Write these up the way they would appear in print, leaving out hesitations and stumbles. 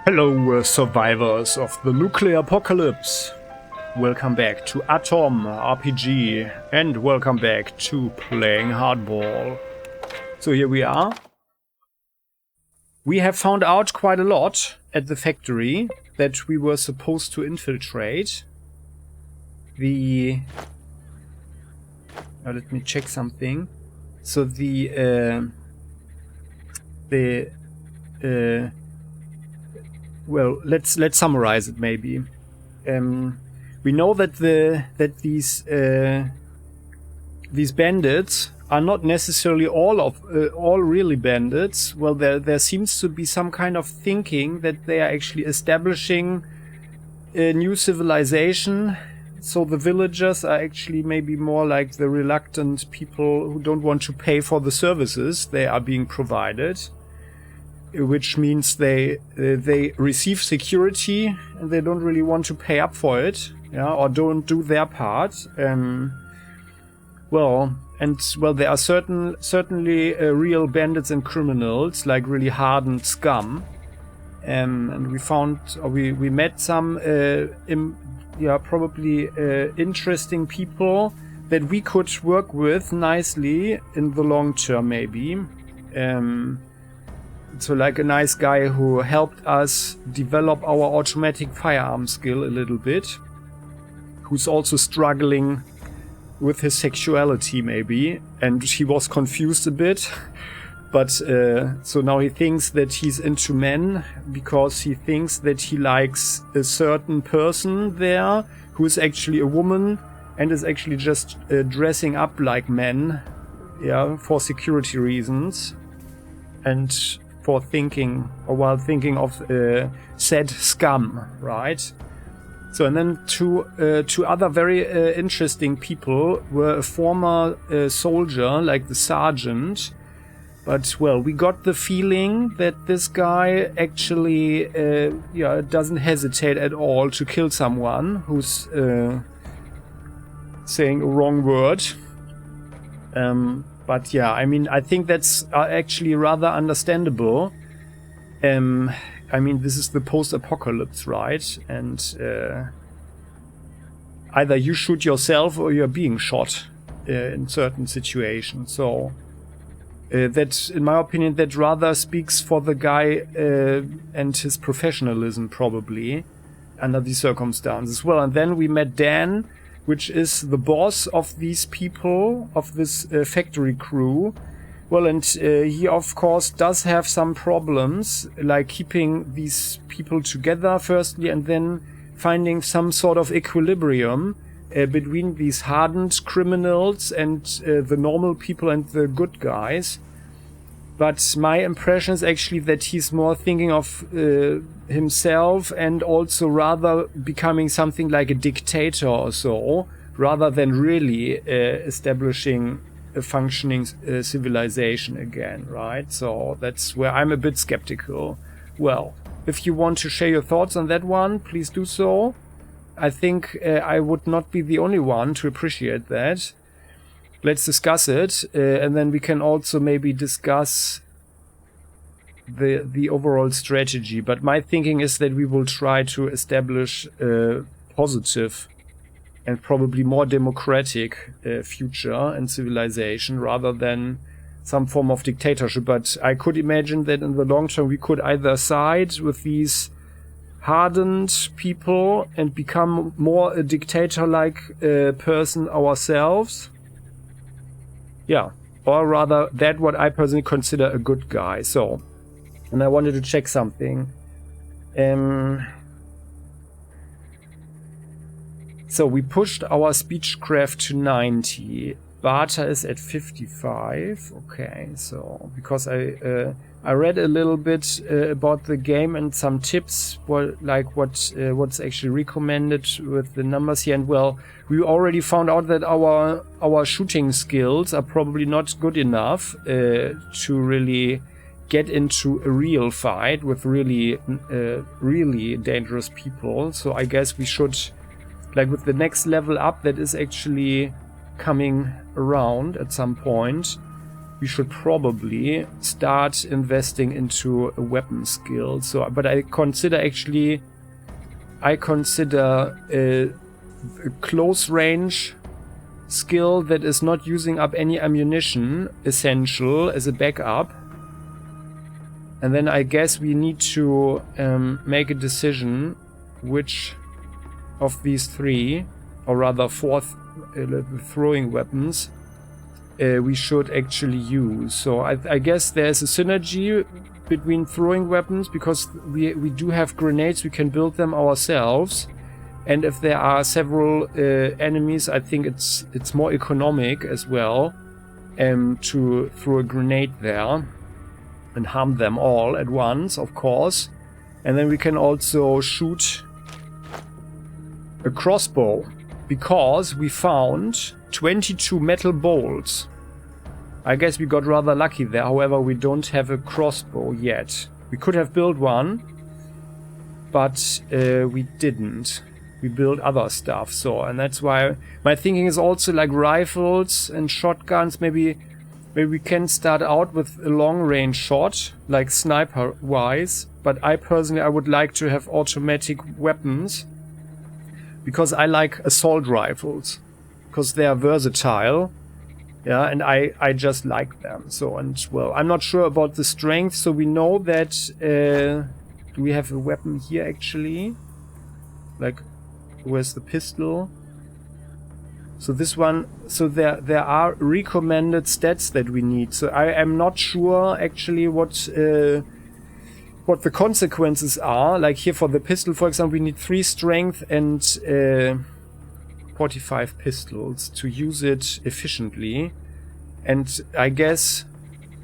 Hello, survivors of the nuclear apocalypse. Welcome back to Atom RPG and welcome back to Playing Hardball. So here we are. We have found out quite a lot at the factory that we were supposed to infiltrate. Let me check something. So well, let's summarize it maybe. We know that these bandits are not necessarily all really bandits. Well, there seems to be some kind of thinking that they are actually establishing a new civilization. So the villagers are actually maybe more like the reluctant people who don't want to pay for the services they are being provided. Which means they receive security and they don't really want to pay up for it, or don't do their part. There are certainly real bandits and criminals, like really hardened scum. And we met some probably interesting people that we could work with nicely in the long term, maybe. So like a nice guy who helped us develop our automatic firearm skill a little bit, who's also struggling with his sexuality maybe, and he was confused a bit, but so now he thinks that he's into men because he thinks that he likes a certain person there who is actually a woman and is actually just dressing up like men, for security reasons. And while thinking of said scum, right? So, and then two other very interesting people were a former soldier, like the sergeant. But, we got the feeling that this guy actually, doesn't hesitate at all to kill someone who's saying a wrong word. But I think that's actually rather understandable. This is the post-apocalypse, right? And either you shoot yourself or you're being shot in certain situations. So that, in my opinion, that rather speaks for the guy and his professionalism, probably, under these circumstances. Well, and then we met Dan, which is the boss of these people, of this factory crew. Well, and he, of course, does have some problems, like keeping these people together, firstly, and then finding some sort of equilibrium between these hardened criminals and the normal people and the good guys. But my impression is actually that he's more thinking of himself and also rather becoming something like a dictator or so, rather than really establishing a functioning civilization again, right? So that's where I'm a bit skeptical. Well, if you want to share your thoughts on that one, please do so. I think I would not be the only one to appreciate that. Let's discuss it, and then we can also maybe discuss the overall strategy. But my thinking is that we will try to establish a positive and probably more democratic future and civilization rather than some form of dictatorship. But I could imagine that in the long term we could either side with these hardened people and become more a dictator-like person ourselves. Or rather that what I personally consider a good guy. So, and I wanted to check something. So we pushed our speechcraft to 90. Barter is at 55. Okay, so because I read a little bit about the game and some tips, what's actually recommended with the numbers here. And we already found out that our shooting skills are probably not good enough to really get into a real fight with really dangerous people. So I guess we should, with the next level up that is actually coming around at some point, we should probably start investing into a weapon skill. So, but I consider a close range skill that is not using up any ammunition essential as a backup. And then I guess we need to make a decision which of these three, or rather four throwing weapons, we should actually use. So I guess there's a synergy between throwing weapons, because we do have grenades, we can build them ourselves. And if there are several enemies, I think it's more economic as well to throw a grenade there and harm them all at once, of course. And then we can also shoot a crossbow, because we found 22 metal bolts. I guess we got rather lucky there. However, we don't have a crossbow yet. We could have built one, but we didn't. We built other stuff. So, and that's why my thinking is also like rifles and shotguns. Maybe we can start out with a long-range shot, like sniper-wise. But I personally, I would like to have automatic weapons, because I like assault rifles, because they are versatile. Yeah, and I just like them. So, and well, I'm not sure about the strength. So we know that do we have a weapon here actually? Like, where's the pistol? So this one, so there are recommended stats that we need. So I am not sure actually what the consequences are. Like here for the pistol, for example, we need 3 strength and 45 pistols to use it efficiently. And I guess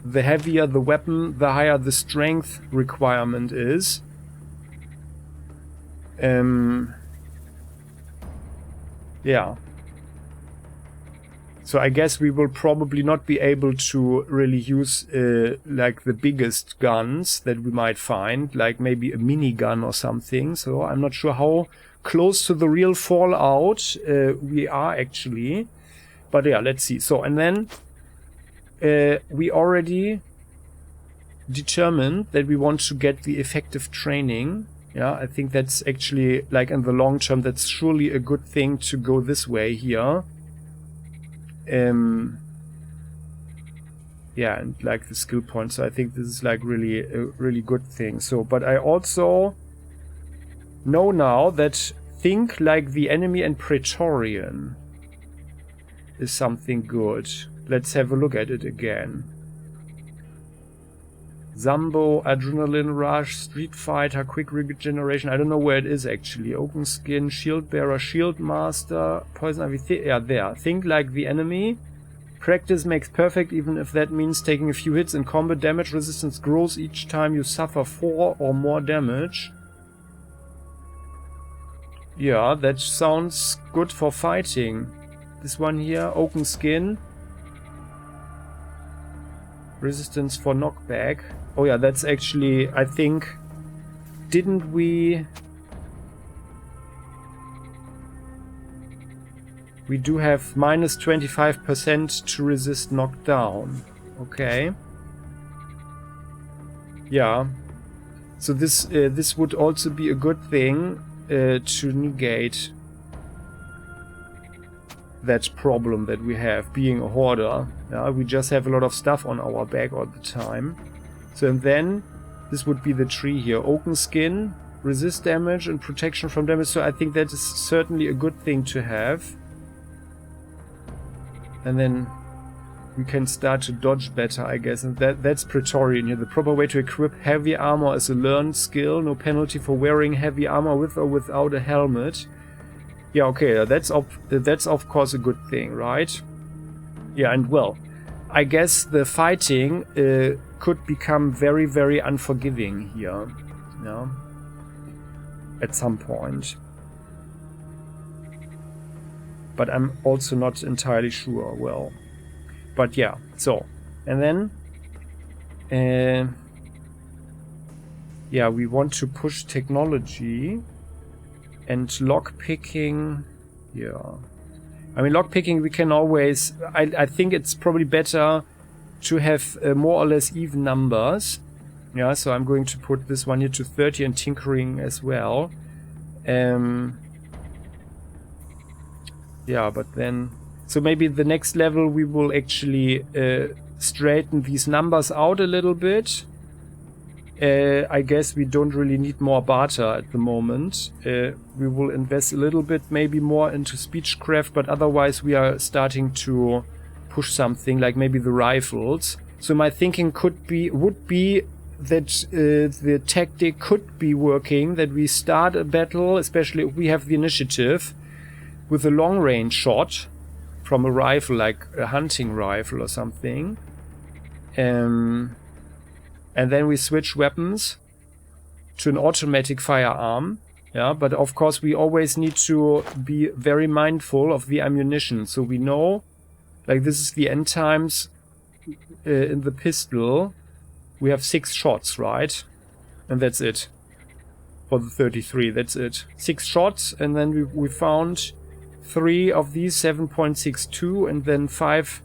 the heavier the weapon, the higher the strength requirement is. Yeah. So I guess we will probably not be able to really use like the biggest guns that we might find, like maybe a minigun or something. So I'm not sure how close to the real Fallout we are actually. But yeah, let's see. So, and then we already determined that we want to get the effective training. Yeah, I think that's actually, like in the long term, that's surely a good thing to go this way here. Yeah, and like the skill points. So I think this is like really a really good thing. So, but I also know now that think like the enemy and Praetorian is something good. Let's have a look at it again. Zambo, Adrenaline Rush, Street Fighter, Quick Regeneration. I don't know where it is actually. Open Skin, Shield Bearer, Shield Master, Poison Ivy. Yeah, there. Think like the enemy. Practice makes perfect, even if that means taking a few hits in combat. Damage resistance grows each time you suffer 4 or more damage. Yeah, that sounds good for fighting. This one here, Open Skin. Resistance for knockback. Oh yeah, that's actually, I think, didn't we... We do have minus 25% to resist knockdown. Okay. Yeah. So this would also be a good thing to negate that problem that we have, being a hoarder. Yeah, we just have a lot of stuff on our back all the time. So and then this would be the tree here. Open Skin, resist damage and protection from damage. So I think that is certainly a good thing to have. And then we can start to dodge better, I guess. And that's Praetorian here. The proper way to equip heavy armor is a learned skill. No penalty for wearing heavy armor with or without a helmet. Yeah, okay, that's of course a good thing, right? Yeah, and well, I guess the fighting could become very, very unforgiving here. Yeah. At some point. But I'm also not entirely sure, well. But yeah, so. And then... yeah, we want to push technology. And lockpicking... Yeah. I mean, lockpicking we can always... I think it's probably better to have more or less even numbers. Yeah, so I'm going to put this one here to 30 and tinkering as well. Yeah, but then... So maybe the next level we will actually straighten these numbers out a little bit. I guess we don't really need more barter at the moment. We will invest a little bit maybe more into speechcraft, but otherwise we are starting to push something like maybe the rifles. So my thinking would be that the tactic could be working, that we start a battle, especially if we have the initiative, with a long-range shot from a rifle, like a hunting rifle or something. And then we switch weapons to an automatic firearm. Yeah, but of course we always need to be very mindful of the ammunition. So we know, like this is the end times in the pistol. We have 6 shots, right? And that's it. For the 33, that's it. 6 shots, and then we found 3 of these 7.62, and then 5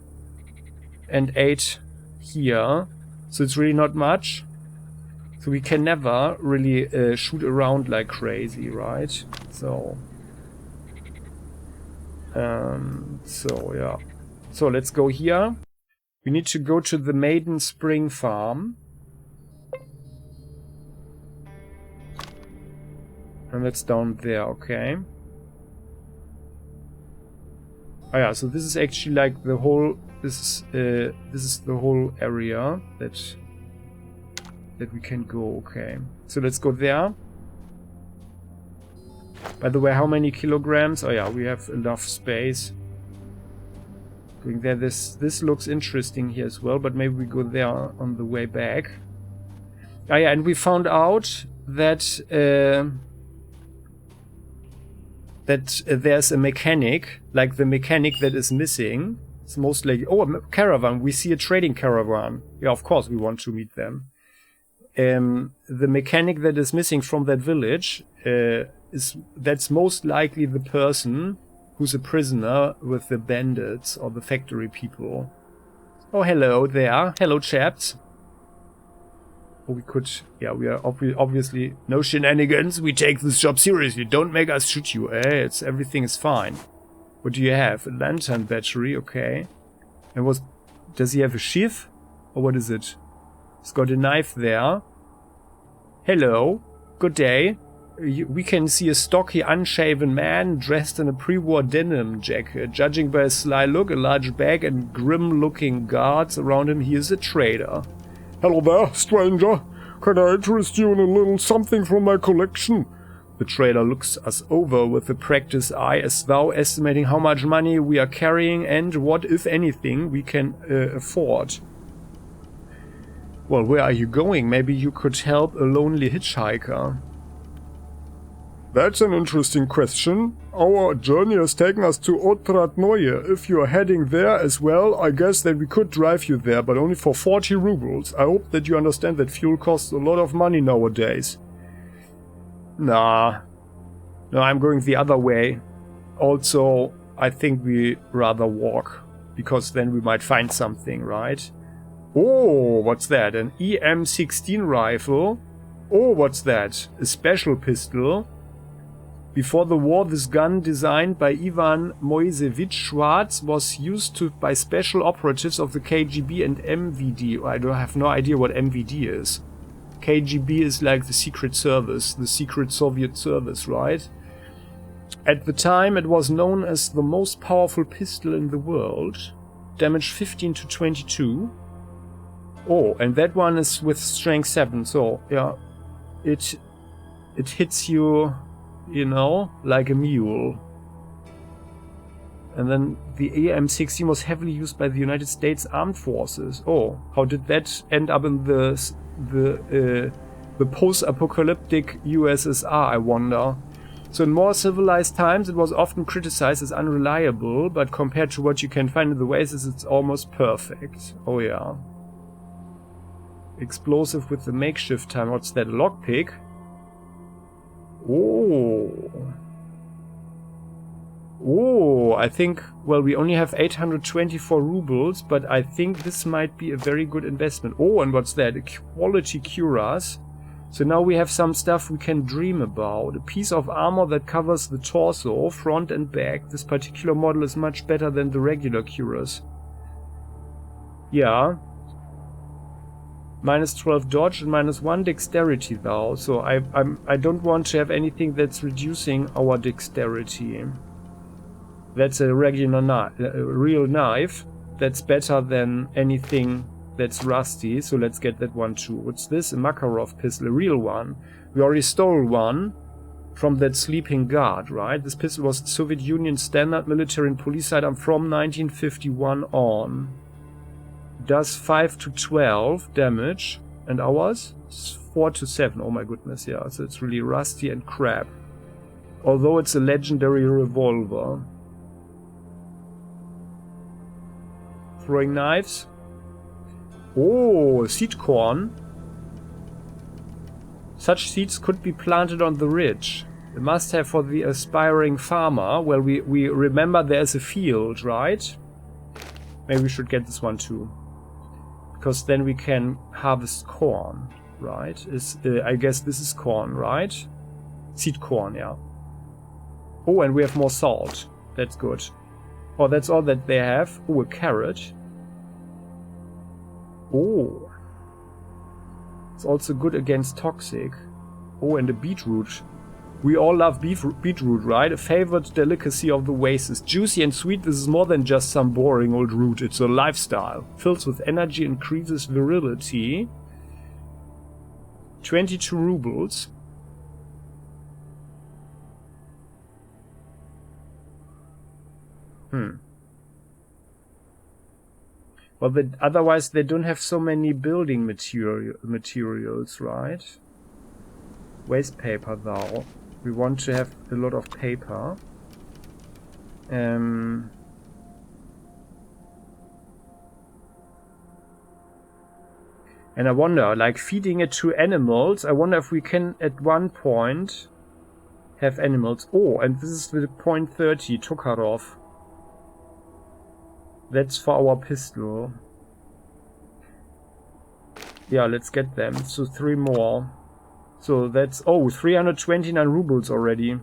and 8 here. So it's really not much. So we can never really shoot around like crazy, right? So yeah. So let's go here. We need to go to the Maiden Spring Farm. And that's down there, okay. Oh yeah, so this is actually like the whole... This is the whole area that we can go, okay. So let's go there. By the way, how many kilograms? Oh yeah, we have enough space. Going there, this looks interesting here as well, but maybe we go there on the way back. Oh yeah, and we found out that there's a mechanic, like the mechanic that is missing. It's most likely... Oh, a caravan. We see a trading caravan. Yeah, of course we want to meet them. The mechanic that is missing from that village, that's most likely the person who's a prisoner with the bandits or the factory people. Oh, hello there. Hello, chaps. Oh, we could... Yeah, we are obviously... No shenanigans. We take this job seriously. Don't make us shoot you. Everything is fine. What do you have? A lantern battery, okay. And does he have a sheath? Or what is it? He's got a knife there. Hello. Good day. We can see a stocky, unshaven man dressed in a pre-war denim jacket. Judging by his sly look, a large bag, and grim-looking guards around him, he is a trader. Hello there, stranger. Can I interest you in a little something from my collection? The trader looks us over with a practiced eye, as though estimating how much money we are carrying and what, if anything, we can afford. Well, where are you going? Maybe you could help a lonely hitchhiker. That's an interesting question. Our journey has taken us to Otradnoye. If you are heading there as well, I guess that we could drive you there, but only for 40 rubles. I hope that you understand that fuel costs a lot of money nowadays. Nah. No, I'm going the other way. Also, I think we rather walk, because then we might find something, right? Oh, what's that? An EM16 rifle? Oh, what's that? A special pistol? Before the war, this gun, designed by Ivan Moisevich Schwartz, was used by special operatives of the KGB and MVD. I have no idea what MVD is. KGB is like the secret service, the secret Soviet service, right? At the time, it was known as the most powerful pistol in the world. Damage 15 to 22. Oh, and that one is with strength 7, so yeah, it hits you, you know, like a mule. And then the AM-16 was heavily used by the United States Armed Forces. Oh, how did that end up in the post-apocalyptic USSR, I wonder? So in more civilized times, it was often criticized as unreliable, but compared to what you can find in the Oasis, it's almost perfect. Oh yeah. Explosive with the makeshift time. What's that? A lockpick? Oh. Oh, I think, well, we only have 824 rubles, but I think this might be a very good investment. Oh, and what's that? Quality cuirass. So now we have some stuff we can dream about. A piece of armor that covers the torso, front and back. This particular model is much better than the regular cuirass. Yeah. Minus 12 dodge and minus 1 dexterity though. So I don't want to have anything that's reducing our dexterity. That's a regular real knife. That's better than anything that's rusty. So let's get that one too. What's this? A Makarov pistol, a real one. We already stole one from that sleeping guard, right? This pistol was Soviet Union standard military and police sidearm from 1951 on. Does 5 to 12 damage. And ours? 4 to 7. Oh my goodness, yeah. So it's really rusty and crap. Although it's a legendary revolver. Throwing knives. Oh, seed corn. Such seeds could be planted on the ridge. A must-have for the aspiring farmer. Well, we remember there's a field, right? Maybe we should get this one too. Because then we can harvest corn, right? I guess this is corn, right? Seed corn, yeah. Oh, and we have more salt. That's good. Oh, that's all that they have. Oh, a carrot. Oh. It's also good against toxic. Oh, and a beetroot. We all love beetroot, right? A favorite delicacy of the wastes. Juicy and sweet, this is more than just some boring old root. It's a lifestyle. Fills with energy, increases virility. 22 rubles. Well, otherwise they don't have so many building materials, right? Waste paper, though. We want to have a lot of paper. And I wonder, like feeding it to animals, I wonder if we can at one point have animals. Oh, and this is the .30 Tokarov. That's for our pistol. Yeah, let's get them. So 3 more. So that's, oh, 329 rubles already.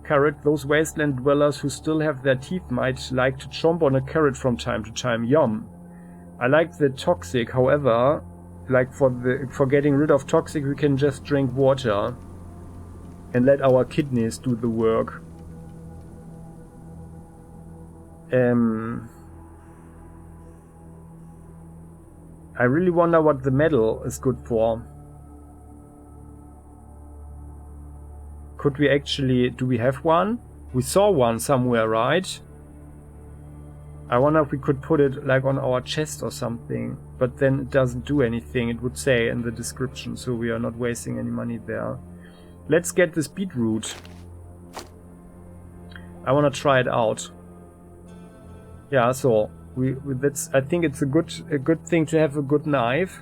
Carrot, those wasteland dwellers who still have their teeth might like to chomp on a carrot from time to time. Yum. I like the toxic, however, like for getting rid of toxic we can just drink water and let our kidneys do the work. I really wonder what the metal is good for. Could we actually... do we have one? We saw one somewhere, right? I wonder if we could put it like on our chest or something. But then it doesn't do anything, it would say in the description, so we are not wasting any money there. Let's get this beetroot. I want to try it out. Yeah, so that's, I think it's a good thing to have a good knife.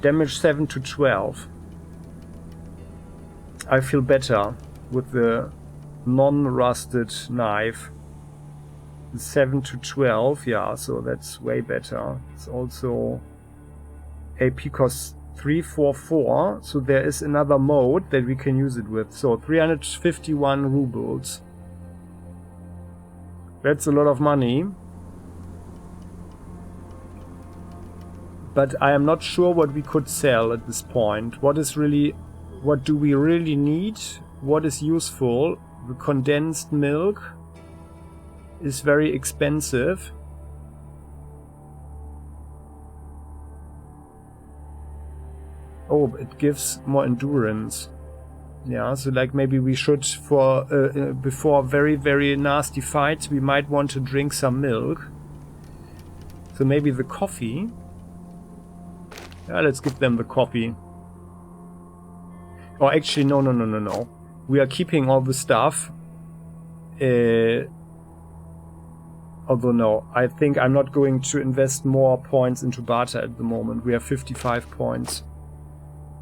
Damage 7 to 12. I feel better with the non-rusted knife. 7 to 12, yeah, so that's way better. It's also AP costs 344, so there is another mode that we can use it with. So 351 rubles. That's a lot of money. But I am not sure what we could sell at this point. What do we really need? What is useful? The condensed milk is very expensive. Oh, it gives more endurance. Yeah, so like maybe we should, for before very, very nasty fights, we might want to drink some milk. So maybe the coffee. Yeah, let's give them the coffee. Oh, actually, no. We are keeping all the stuff. Although no, I think I'm not going to invest more points into barter at the moment. We have 55 points.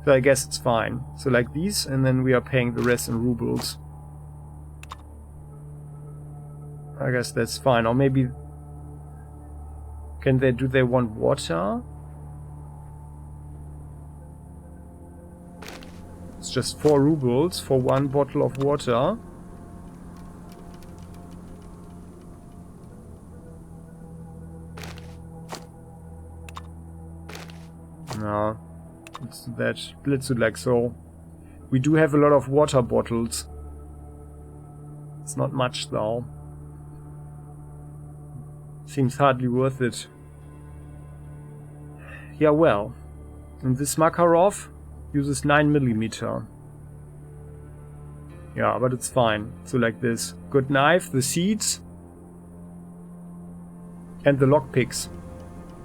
So I guess it's fine. So like these, and then we are paying the rest in rubles. I guess that's fine. Or maybe... do they want water? It's just 4 rubles for 1 bottle of water. No. Let's do like so. We do have a lot of water bottles. It's not much though. Seems hardly worth it. Yeah, well. And this Makarov uses 9mm. Yeah, but it's fine. So like this. Good knife, the seeds. And the lockpicks.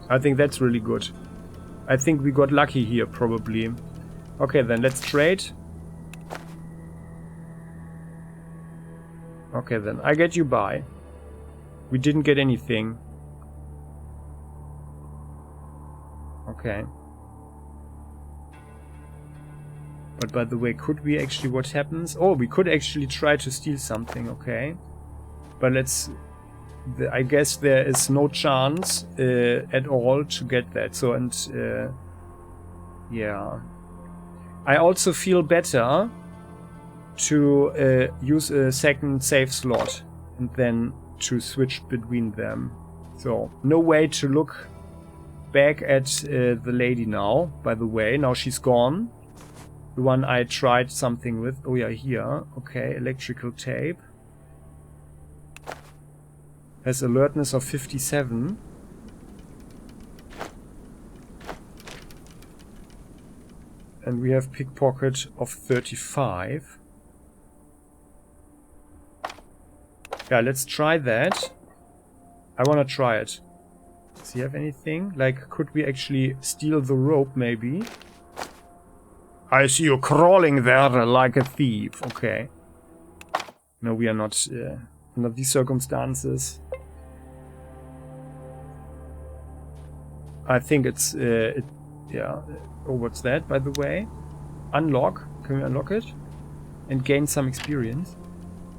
I think that's really good. I think we got lucky here, probably. Okay, then let's trade. Okay, then I get you by. We didn't get anything. Okay. But by the way, could we actually... What happens? Oh, we could actually try to steal something, okay. But let's... I guess there is no chance at all to get that. So, and... yeah. I also feel better to use a second save slot and then to switch between them. So, no way to look back at the lady now, by the way. Now she's gone. The one I tried something with. Oh yeah, here. Okay, electrical tape. Has alertness of 57. And we have pickpocket of 35. Yeah, let's try that. I wanna try it. Does he have anything? Like, could we actually steal the rope, maybe? I see you crawling there like a thief. Okay. No, we are not under these circumstances. I think it's... yeah. Oh, what's that, by the way? Unlock. Can we unlock it? And gain some experience.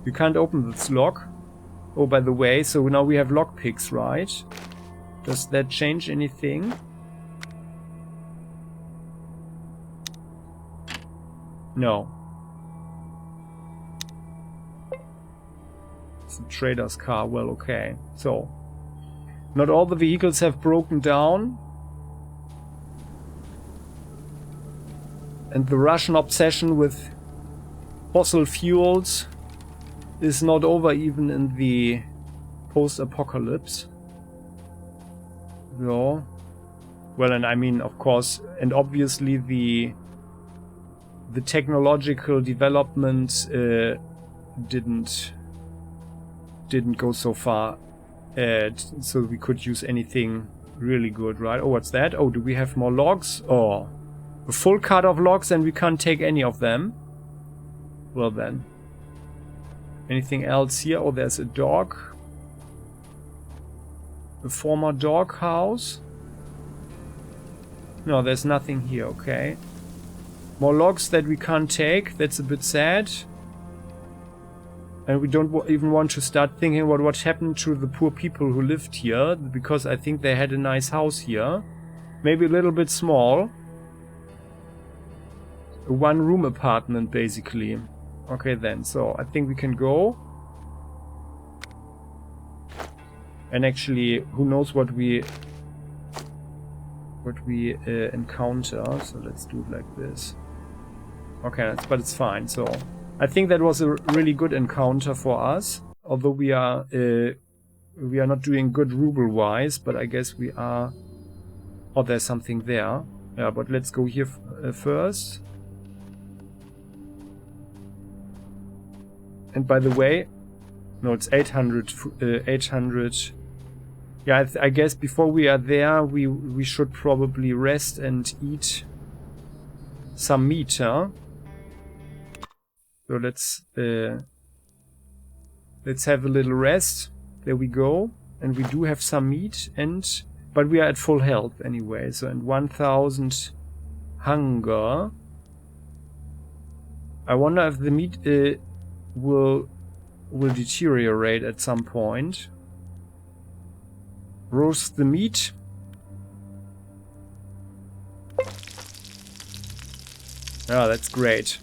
You can't open this lock. Oh, by the way, so now we have lockpicks, right? Does that change anything? No. It's a trader's car. Well, okay. So, not all the vehicles have broken down. And the Russian obsession with fossil fuels is not over even in the post-apocalypse. No. Well, and I mean, of course, and obviously the technological development didn't go so far, so we could use anything really good, right? Oh, what's that? Oh, do we have more logs? Oh, a full cart of logs and we can't take any of them. Well then. Anything else here? Oh, there's a dog. A former dog house. No, there's nothing here, okay. More logs that we can't take. That's a bit sad. And we don't even want to start thinking about what happened to the poor people who lived here, because I think they had a nice house here. Maybe a little bit small. A one-room apartment, basically. Okay then, so I think we can go. And actually, who knows what we encounter. So let's do it like this. Okay, but it's fine. So I think that was a really good encounter for us. Although we are not doing good ruble-wise, but I guess we are... Oh, there's something there. Yeah, but let's go here first. And by the way, no, it's 800. 800. Yeah, I guess before we are there, we should probably rest and eat some meat, huh? So let's have a little rest. There we go. And we do have some meat, but we are at full health anyway. So, and 1000 hunger. I wonder if the meat will will deteriorate at some point. Roast the meat. Ah, that's great.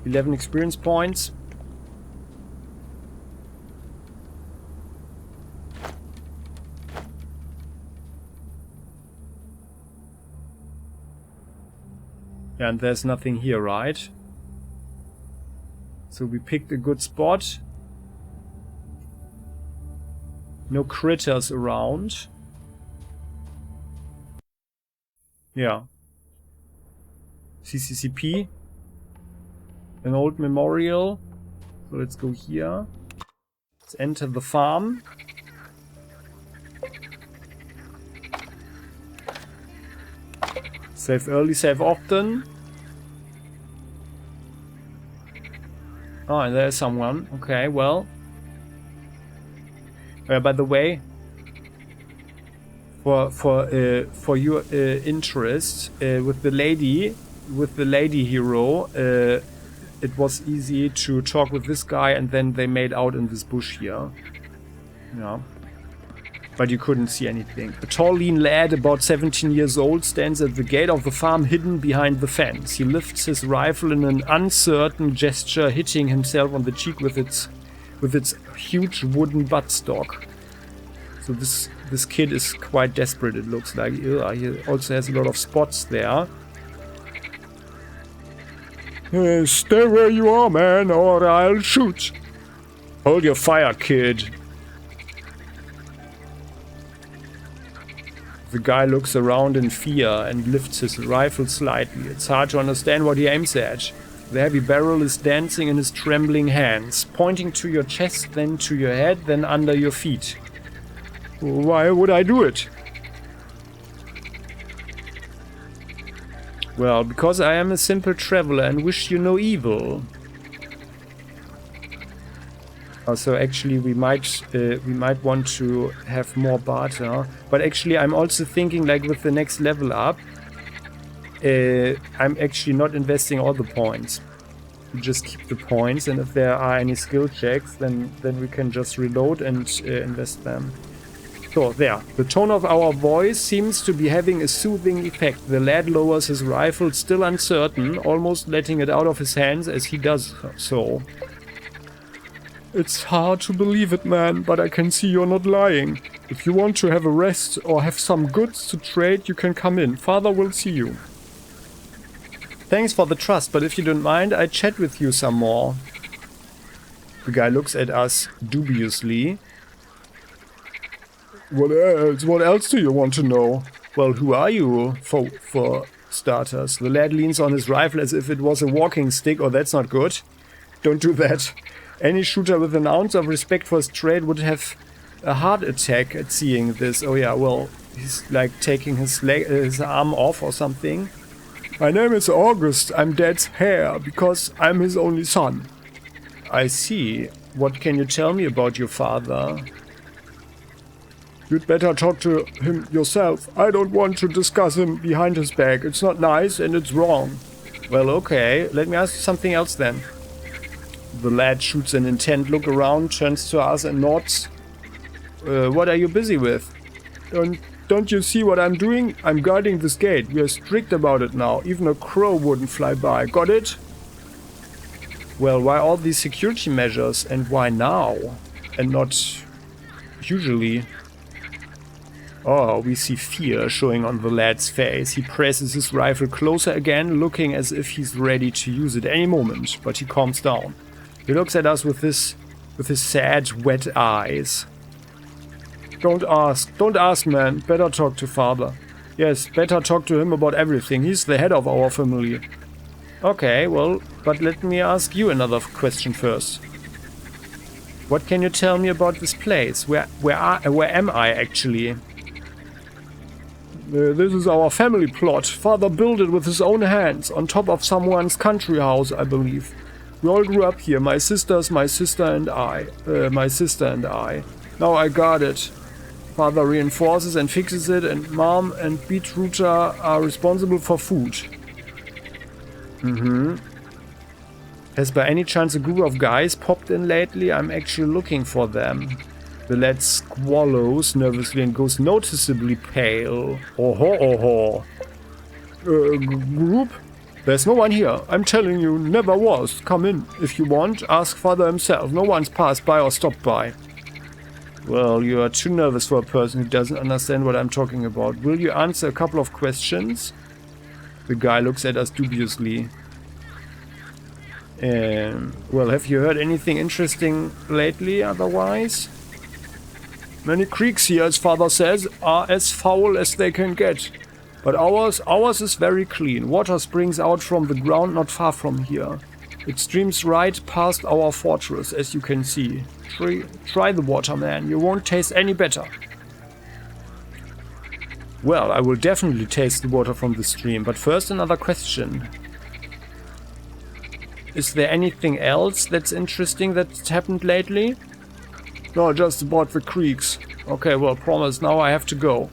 11 experience points. And there's nothing here, right? So we picked a good spot. No critters around. Yeah. CCCP. An old memorial. So let's go here. Let's enter the farm. Save early, save often. Oh, and there's someone. Okay, well. By the way, for your interest, with the lady hero, it was easy to talk with this guy, and then they made out in this bush here. Yeah. But you couldn't see anything. A tall, lean lad, about 17 years old, stands at the gate of the farm, hidden behind the fence. He lifts his rifle in an uncertain gesture, hitting himself on the cheek with its huge wooden buttstock. So this kid is quite desperate, it looks like. He also has a lot of spots there. Stay where you are, man, or I'll shoot. Hold your fire, kid. The guy looks around in fear and lifts his rifle slightly. It's hard to understand what he aims at. The heavy barrel is dancing in his trembling hands, pointing to your chest, then to your head, then under your feet. Why would I do it? Well, because I am a simple traveler and wish you no evil. So actually we might want to have more barter, but actually I'm also thinking, like, with the next level up, I'm actually not investing all the points. We just keep the points, and if there are any skill checks, then we can just reload and invest them. So there, the tone of our voice seems to be having a soothing effect. The lad lowers his rifle, still uncertain, almost letting it out of his hands as he does so. It's hard to believe it, man, but I can see you're not lying. If you want to have a rest or have some goods to trade, you can come in. Father will see you. Thanks for the trust, but if you don't mind, I'd chat with you some more. The guy looks at us dubiously. What else? What else do you want to know? Well, who are you, for starters? The lad leans on his rifle as if it was a walking stick. Oh, that's not good. Don't do that. Any shooter with an ounce of respect for his trade would have a heart attack at seeing this. Oh yeah, well, he's like taking his arm off or something. My name is August. I'm Dad's heir because I'm his only son. I see. What can you tell me about your father? You'd better talk to him yourself. I don't want to discuss him behind his back. It's not nice and it's wrong. Well, okay. Let me ask you something else then. The lad shoots an intent look around, turns to us and nods. What are you busy with? Don't you see what I'm doing? I'm guarding this gate. We are strict about it now. Even a crow wouldn't fly by. Got it? Well, why all these security measures and why now? And not usually? Oh, we see fear showing on the lad's face. He presses his rifle closer again, looking as if he's ready to use it any moment, but he calms down. He looks at us with his sad, wet eyes. Don't ask, man. Better talk to father. Yes, better talk to him about everything. He's the head of our family. Okay, well, but let me ask you another question first. What can you tell me about this place? Where am I actually? This is our family plot. Father built it with his own hands, on top of someone's country house, I believe. We all grew up here, my sister and I. Now I guard it. Father reinforces and fixes it, and Mom and Beetrooter are responsible for food. Has by any chance a group of guys popped in lately? I'm actually looking for them. The lad swallows nervously and goes noticeably pale. Oh ho. Group? There's no one here. I'm telling you, never was. Come in if you want. Ask father himself. No one's passed by or stopped by. Well, you are too nervous for a person who doesn't understand what I'm talking about. Will you answer a couple of questions? The guy looks at us dubiously. Well, have you heard anything interesting lately otherwise? Many creeks here, as father says, are as foul as they can get. But ours is very clean. Water springs out from the ground not far from here. It streams right past our fortress, as you can see. Try the water, man. You won't taste any better. Well, I will definitely taste the water from the stream, but first another question. Is there anything else that's interesting that's happened lately? No, just about the creeks. Okay, well, promise, now I have to go.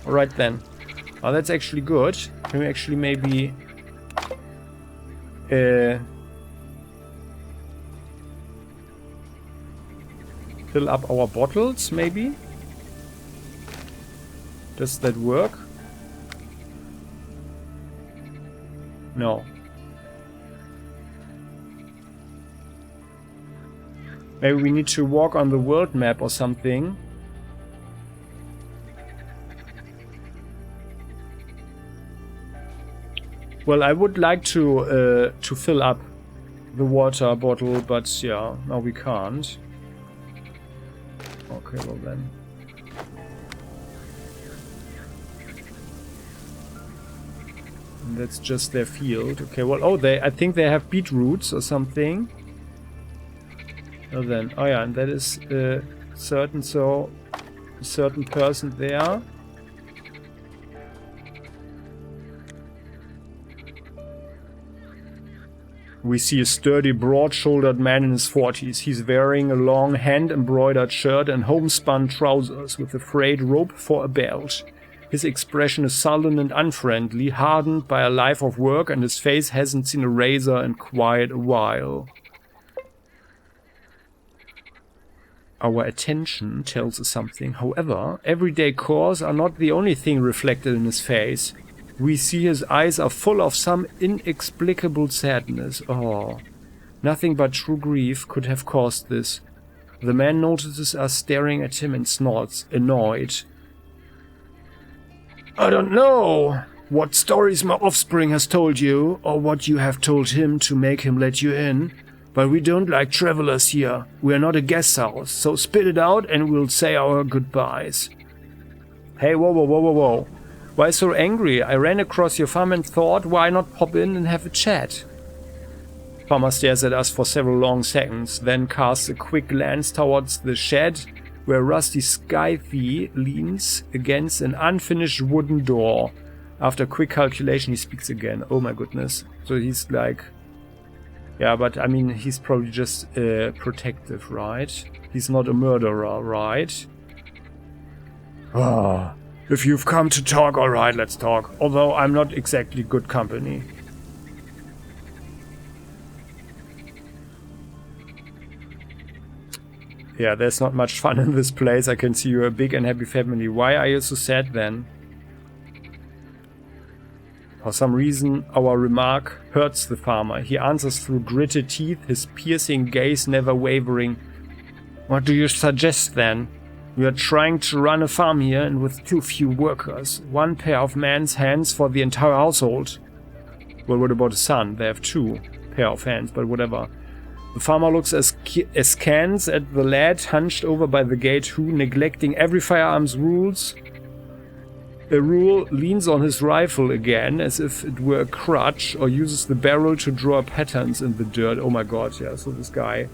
Alright then. Oh, that's actually good. Can we actually maybe... fill up our bottles, maybe? Does that work? No. Maybe we need to walk on the world map or something. Well, I would like to fill up the water bottle, but yeah, no, we can't. Okay, well then. And that's just their field. Okay, well, oh, I think they have beetroots or something. Oh, then, oh yeah, and that is certain, so a certain person there. We see a sturdy, broad-shouldered man in his 40s. He's wearing a long hand-embroidered shirt and homespun trousers with a frayed rope for a belt. His expression is sullen and unfriendly, hardened by a life of work, and his face hasn't seen a razor in quite a while. Our attention tells us something. However, everyday chores are not the only thing reflected in his face. We see his eyes are full of some inexplicable sadness. Oh, nothing but true grief could have caused this. The man notices us staring at him and snorts, annoyed. I don't know what stories my offspring has told you, or what you have told him to make him let you in, but we don't like travelers here. We are not a guest house, so spit it out and we'll say our goodbyes. Hey, whoa. Why so angry? I ran across your farm and thought, why not pop in and have a chat? Farmer stares at us for several long seconds, then casts a quick glance towards the shed, where Rusty Skythy leans against an unfinished wooden door. After a quick calculation, he speaks again. Oh my goodness. So he's like... Yeah, but I mean, he's probably just protective, right? He's not a murderer, right? Ah... If you've come to talk, alright, let's talk. Although I'm not exactly good company. Yeah, there's not much fun in this place. I can see you're a big and happy family. Why are you so sad then? For some reason, our remark hurts the farmer. He answers through gritted teeth, his piercing gaze never wavering. What do you suggest then? We are trying to run a farm here, and with too few workers. One pair of man's hands for the entire household. Well, what about a son? They have two pair of hands, but whatever. The farmer looks askance at the lad hunched over by the gate who, neglecting every firearms rule, leans on his rifle again as if it were a crutch, or uses the barrel to draw patterns in the dirt. Oh my god, yeah, so this guy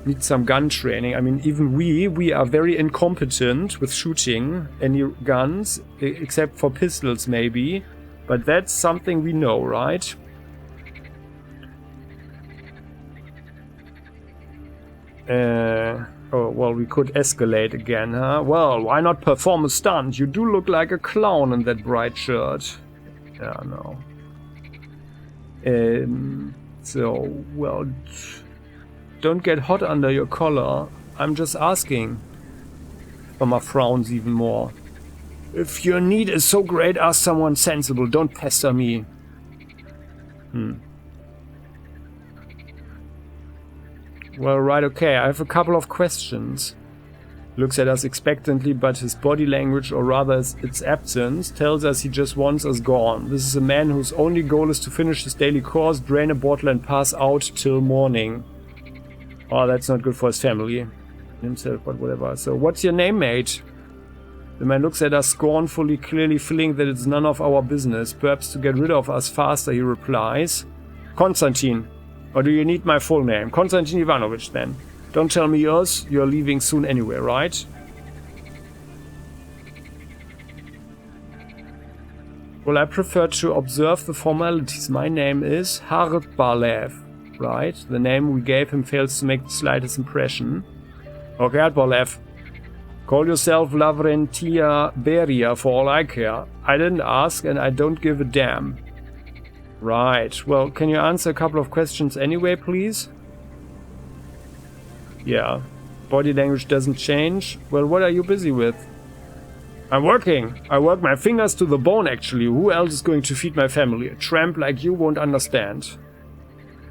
needs some gun training. I mean, even we are very incompetent with shooting any guns, except for pistols maybe. But that's something we know, right? Oh, well, we could escalate again, huh? Well, why not perform a stunt? You do look like a clown in that bright shirt. Yeah, no. So, well, don't get hot under your collar. I'm just asking. Mama frowns even more. If your need is so great, ask someone sensible. Don't pester me. Well, right, okay. I have a couple of questions. Looks at us expectantly, but his body language, or rather its absence, tells us he just wants us gone. This is a man whose only goal is to finish his daily course, drain a bottle and pass out till morning. Oh, that's not good for his family. Himself, but whatever. So, what's your name, mate? The man looks at us scornfully, clearly feeling that it's none of our business. Perhaps to get rid of us faster, he replies. Konstantin. Or do you need my full name? Konstantin Ivanovich, then. Don't tell me yours. You're leaving soon anyway, right? Well, I prefer to observe the formalities. My name is Hardball, right? The name we gave him fails to make the slightest impression. Okay, Hardball. Call yourself Lavrentia Beria for all I care. I didn't ask and I don't give a damn. Right, well, can you answer a couple of questions anyway, please? Yeah. Body language doesn't change. Well, what are you busy with? I'm working. I work my fingers to the bone, actually. Who else is going to feed my family? A tramp like you won't understand.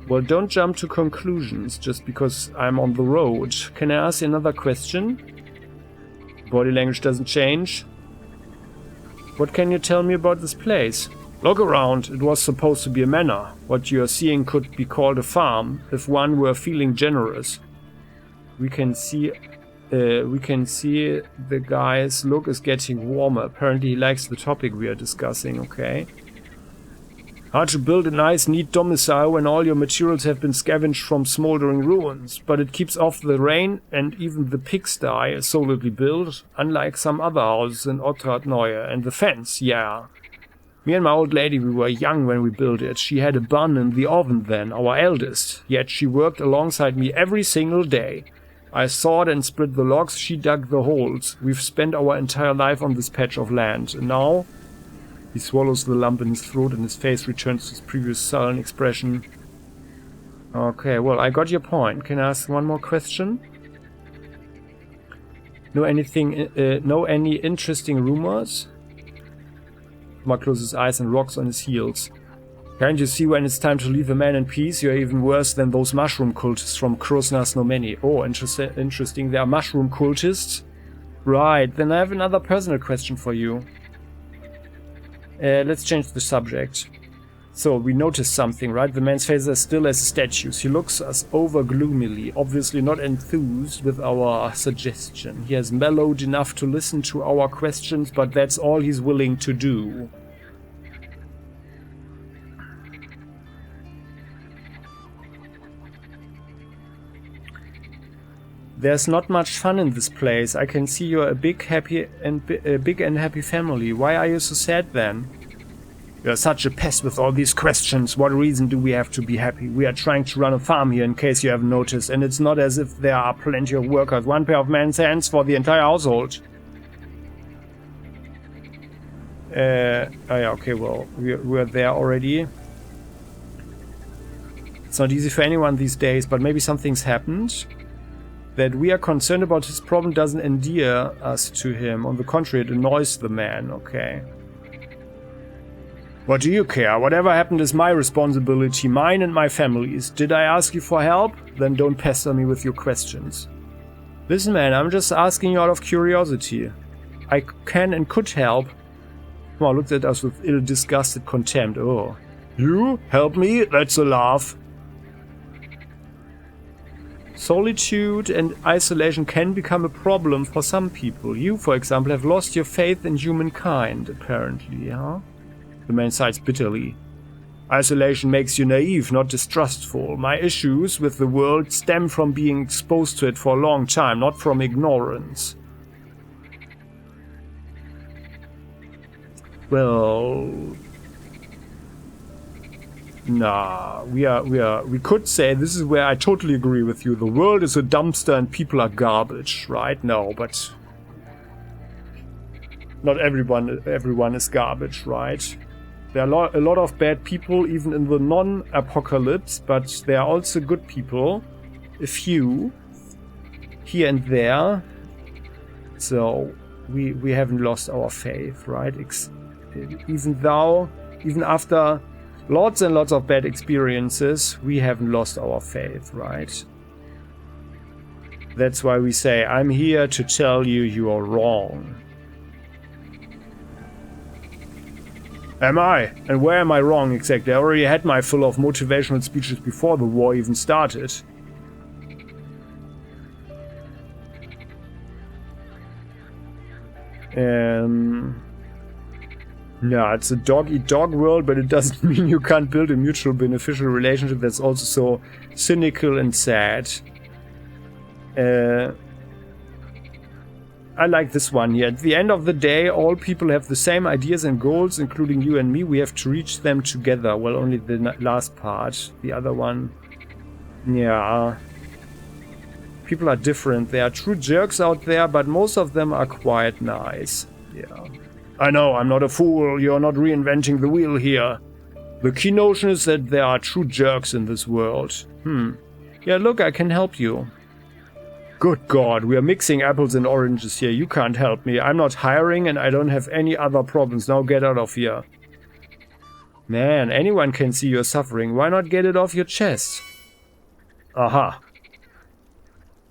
Well, don't jump to conclusions just because I'm on the road. Can I ask you another question? Body language doesn't change. What can you tell me about this place? Look around. It was supposed to be a manor. What you are seeing could be called a farm, if one were feeling generous. We can see the guy's look is getting warmer. Apparently he likes the topic we are discussing, okay. Hard to build a nice, neat domicile when all your materials have been scavenged from smoldering ruins, but it keeps off the rain, and even the pigsty is solidly built, unlike some other houses in Otradneue. And the fence, yeah. Me and my old lady, we were young when we built it. She had a bun in the oven then, our eldest, yet she worked alongside me every single day. I sawed and split the logs, she dug the holes. We've spent our entire life on this patch of land, and now... He swallows the lump in his throat and his face returns to his previous sullen expression. Okay, well, I got your point. Can I ask one more question? Know any interesting rumors? Mark closes his eyes and rocks on his heels. Can't you see when it's time to leave a man in peace? You're even worse than those mushroom cultists from Krosnas Nomeni. Oh, interesting. There are mushroom cultists? Right, then I have another personal question for you. Let's change the subject. So, we noticed something, right? The man's face is still as a statue. He looks us over gloomily, obviously not enthused with our suggestion. He has mellowed enough to listen to our questions, but that's all he's willing to do. There's not much fun in this place. I can see you're a big and happy family. Why are you so sad then? You're such a pest with all these questions. What reason do we have to be happy? We are trying to run a farm here, in case you haven't noticed, and it's not as if there are plenty of workers. One pair of men's hands for the entire household. Oh yeah, okay, well, we're there already. It's not easy for anyone these days, but maybe something's happened. That we are concerned about his problem doesn't endear us to him. On the contrary, it annoys the man, okay. What do you care? Whatever happened is my responsibility, mine and my family's. Did I ask you for help? Then don't pester me with your questions. Listen, man, I'm just asking you out of curiosity. I can and could help. Well, looked at us with ill-disgusted contempt. Oh. You? Help me? That's a laugh. Solitude and isolation can become a problem for some people. You, for example, have lost your faith in humankind, apparently, huh? The man sighs bitterly. Isolation makes you naive, not distrustful. My issues with the world stem from being exposed to it for a long time, not from ignorance. Well... Nah, we could say this is where I totally agree with you. The world is a dumpster and people are garbage, right? No, but not everyone is garbage, right? There are a lot of bad people even in the non-apocalypse, but there are also good people. A few. Here and there. So we haven't lost our faith, right? Even after lots and lots of bad experiences, we haven't lost our faith, right? That's why we say, I'm here to tell you you are wrong. Am I? And where am I wrong exactly? I already had my fill of motivational speeches before the war even started. Yeah, it's a dog-eat-dog world, but it doesn't mean you can't build a mutual beneficial relationship that's also so cynical and sad. I like this one here. At the end of the day, all people have the same ideas and goals, including you and me. We have to reach them together. Well, only the last part. The other one... Yeah... People are different. There are true jerks out there, but most of them are quite nice. Yeah. I know, I'm not a fool. You're not reinventing the wheel here. The key notion is that there are true jerks in this world. Yeah, look, I can help you. Good God, we are mixing apples and oranges here. You can't help me. I'm not hiring and I don't have any other problems. Now get out of here. Man, anyone can see you're suffering. Why not get it off your chest? Aha.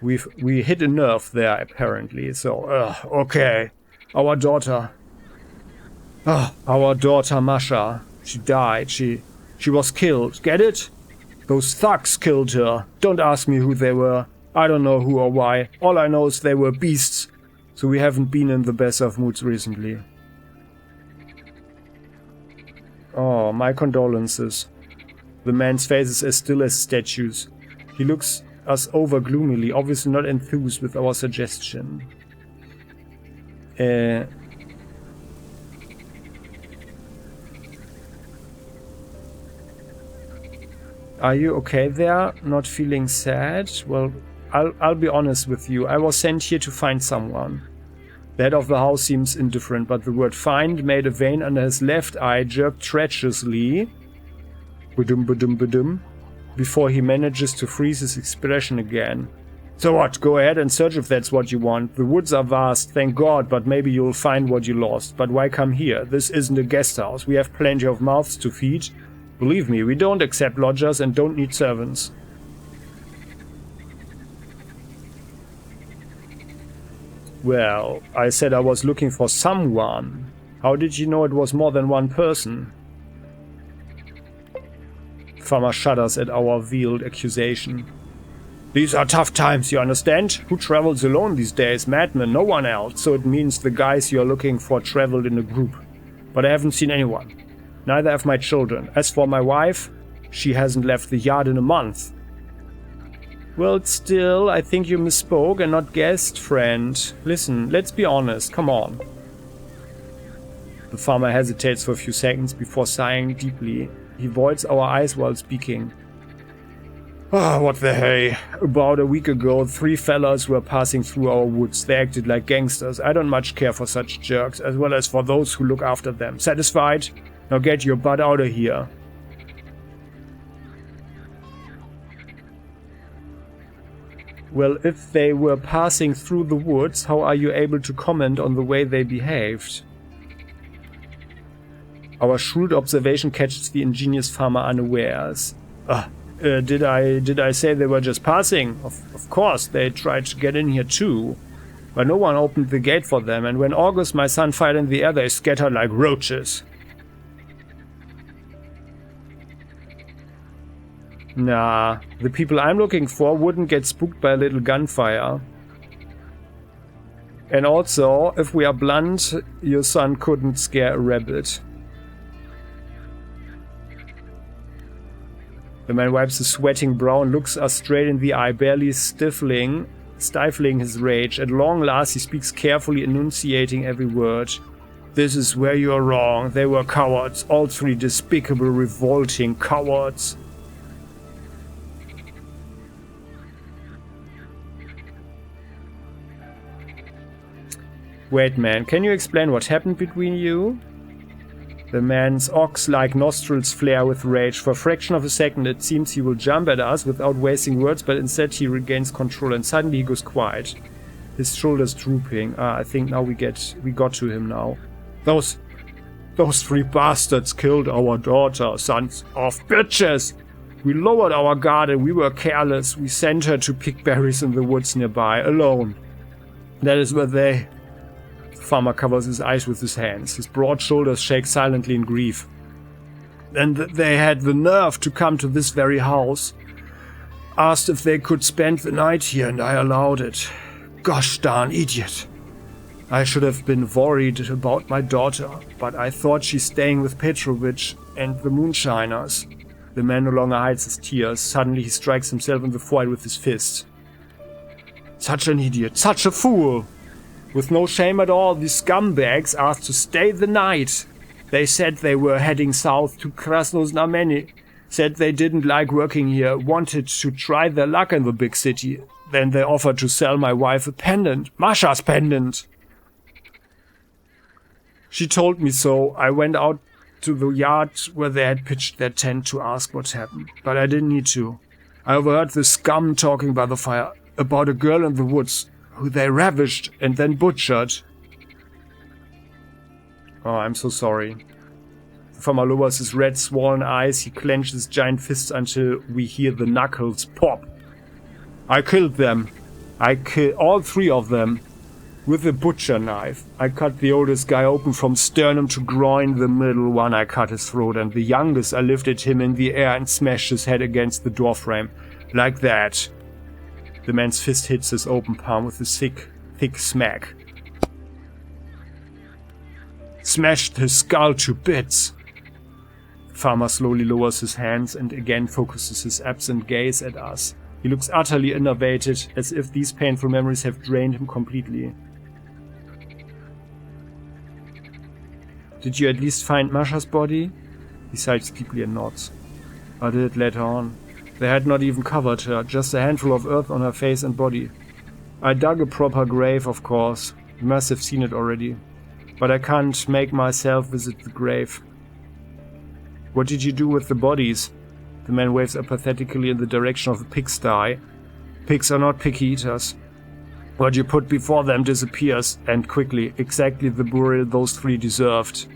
We hit a nerve there, apparently. So, okay. Our daughter. Our daughter, Masha. She died. She was killed. Get it? Those thugs killed her. Don't ask me who they were. I don't know who or why. All I know is they were beasts. So we haven't been in the best of moods recently. Oh, my condolences. The man's face is as still as statues. He looks us over gloomily, obviously not enthused with our suggestion. Are you okay there? Not feeling sad? Well, I'll be honest with you. I was sent here to find someone. The head of the house seems indifferent, but the word find made a vein under his left eye jerk treacherously. Badum badum badum. Before he manages to freeze his expression again. So what? Go ahead and search if that's what you want. The woods are vast, thank God, but maybe you'll find what you lost. But why come here? This isn't a guest house. We have plenty of mouths to feed. Believe me, we don't accept lodgers and don't need servants. Well, I said I was looking for someone. How did you know it was more than one person? Farmer shudders at our veiled accusation. These are tough times, you understand? Who travels alone these days? Madmen, no one else. So it means the guys you're looking for traveled in a group. But I haven't seen anyone. Neither have my children. As for my wife, she hasn't left the yard in a month. Well, still, I think you misspoke and not guessed, friend. Listen, let's be honest, come on. The farmer hesitates for a few seconds before sighing deeply. He avoids our eyes while speaking. What the hey. About a week ago, 3 fellas were passing through our woods. They acted like gangsters. I don't much care for such jerks, as well as for those who look after them. Satisfied? Now get your butt out of here. Well, if they were passing through the woods, how are you able to comment on the way they behaved? Our shrewd observation catches the ingenious farmer unawares. Did I say they were just passing? Of course, they tried to get in here too. But no one opened the gate for them, and when August, my son, fired in the air, they scattered like roaches. Nah, the people I'm looking for wouldn't get spooked by a little gunfire. And also, if we are blunt, your son couldn't scare a rabbit. The man wipes his sweating brow and looks us straight in the eye, barely stifling his rage. At long last, he speaks carefully, enunciating every word. This is where you are wrong. They were cowards. All 3 despicable, revolting cowards. Wait, man, can you explain what happened between you? The man's ox-like nostrils flare with rage. For a fraction of a second it seems he will jump at us without wasting words, but instead he regains control and suddenly he goes quiet. His shoulders drooping. I think now we got to him now. Those 3 bastards killed our daughter, sons of bitches! We lowered our guard and we were careless. We sent her to pick berries in the woods nearby, alone. That is where they... The farmer covers his eyes with his hands. His broad shoulders shake silently in grief. And they had the nerve to come to this very house. Asked if they could spend the night here, and I allowed it. Gosh darn idiot. I should have been worried about my daughter, but I thought she's staying with Petrovich and the Moonshiners. The man no longer hides his tears. Suddenly he strikes himself in the forehead with his fist. Such an idiot, such a fool! With no shame at all, these scumbags asked to stay the night. They said they were heading south to Krasnoznameni. Said they didn't like working here, wanted to try their luck in the big city. Then they offered to sell my wife a pendant, Masha's pendant. She told me so. I went out to the yard where they had pitched their tent to ask what happened, but I didn't need to. I overheard the scum talking by the fire about a girl in the woods who they ravished and then butchered. Oh, I'm so sorry. The farmer lowers his red, swollen eyes. He clenches his giant fists until we hear the knuckles pop. I killed them. I killed all 3 of them. With a butcher knife. I cut the oldest guy open from sternum to groin. The middle one I cut his throat, and the youngest I lifted him in the air and smashed his head against the doorframe. Like that. The man's fist hits his open palm with a thick smack. Smashed his skull to bits. The farmer slowly lowers his hands and again focuses his absent gaze at us. He looks utterly enervated, as if these painful memories have drained him completely. Did you at least find Masha's body? He sighs deeply and nods. I did later on. They had not even covered her, just a handful of earth on her face and body. I dug a proper grave, of course. You must have seen it already. But I can't make myself visit the grave. What did you do with the bodies? The man waves apathetically in the direction of the pigsty. Pigs are not picky eaters. What you put before them disappears, and quickly, exactly the burial those 3 deserved.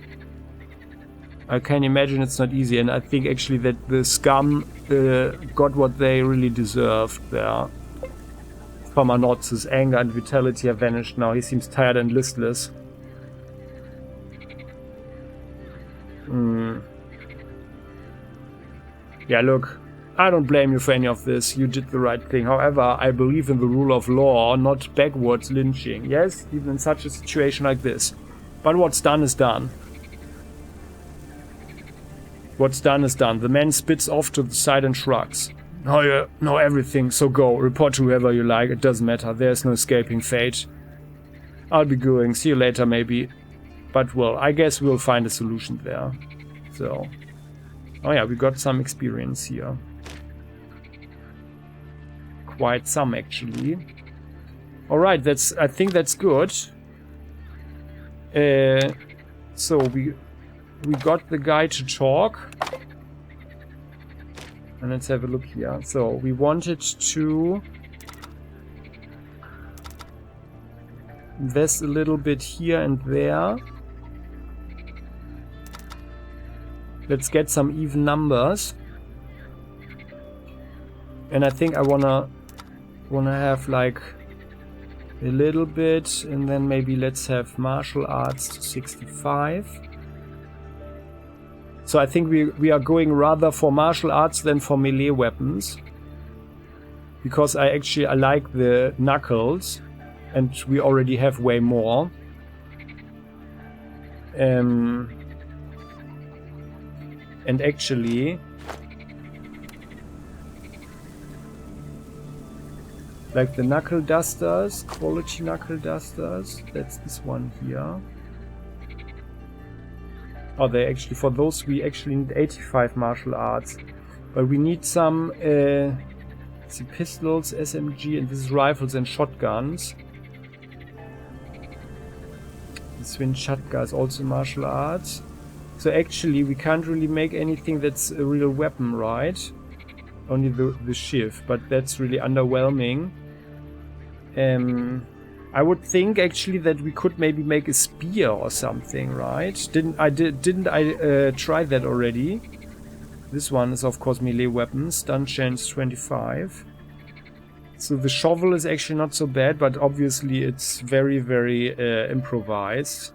I can imagine it's not easy, and I think actually that the scum got what they really deserved there. Farmer nods. His anger and vitality have vanished now. He seems tired and listless. Yeah, look, I don't blame you for any of this. You did the right thing. However, I believe in the rule of law, not backwards lynching. Yes, even in such a situation like this. But what's done is done. What's done is done. The man spits off to the side and shrugs. Oh, you know everything, so go. Report to whoever you like. It doesn't matter. There's no escaping fate. I'll be going. See you later, maybe. But, well, I guess we'll find a solution there. So... Oh yeah, we got some experience here. Quite some, actually. Alright, I think that's good. So we got the guy to talk. And let's have a look here. So we wanted to invest a little bit here and there. Let's get some even numbers. And I think I wanna have like a little bit, and then maybe let's have martial arts to 65. So I think we are going rather for martial arts than for melee weapons. Because I like the knuckles, and we already have way more. And actually, like the knuckle dusters, quality knuckle dusters, that's this one here. Oh, they actually, for those we actually need 85 martial arts. But we need some, see, pistols, SMG, and this is rifles and shotguns. The Swin Shatka is also martial arts. So actually we can't really make anything that's a real weapon, right? Only the shiv, but that's really underwhelming. I would think actually that we could maybe make a spear or something, right? Didn't I try that already? This one is of course melee weapons, stun chance 25. So the shovel is actually not so bad, but obviously it's very, very improvised.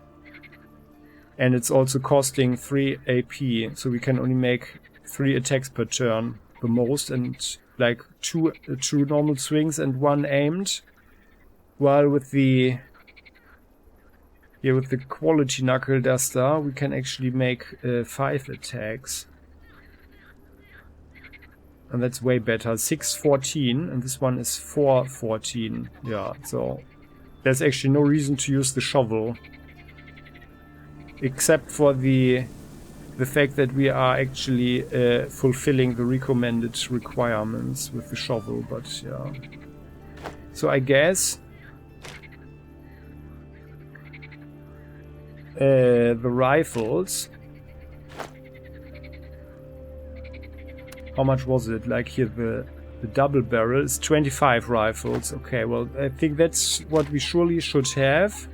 And it's also costing 3 AP, so we can only make 3 attacks per turn, the most, and like two normal swings and 1 aimed. While with the quality knuckle duster, we can actually make 5 attacks. And that's way better. 6-14, and this one is 4-14. Yeah, so there's actually no reason to use the shovel. Except for the fact that we are actually fulfilling the recommended requirements with the shovel, but yeah. So I guess the rifles. How much was it? Like here the double barrel is 25 rifles. Okay, well I think that's what we surely should have.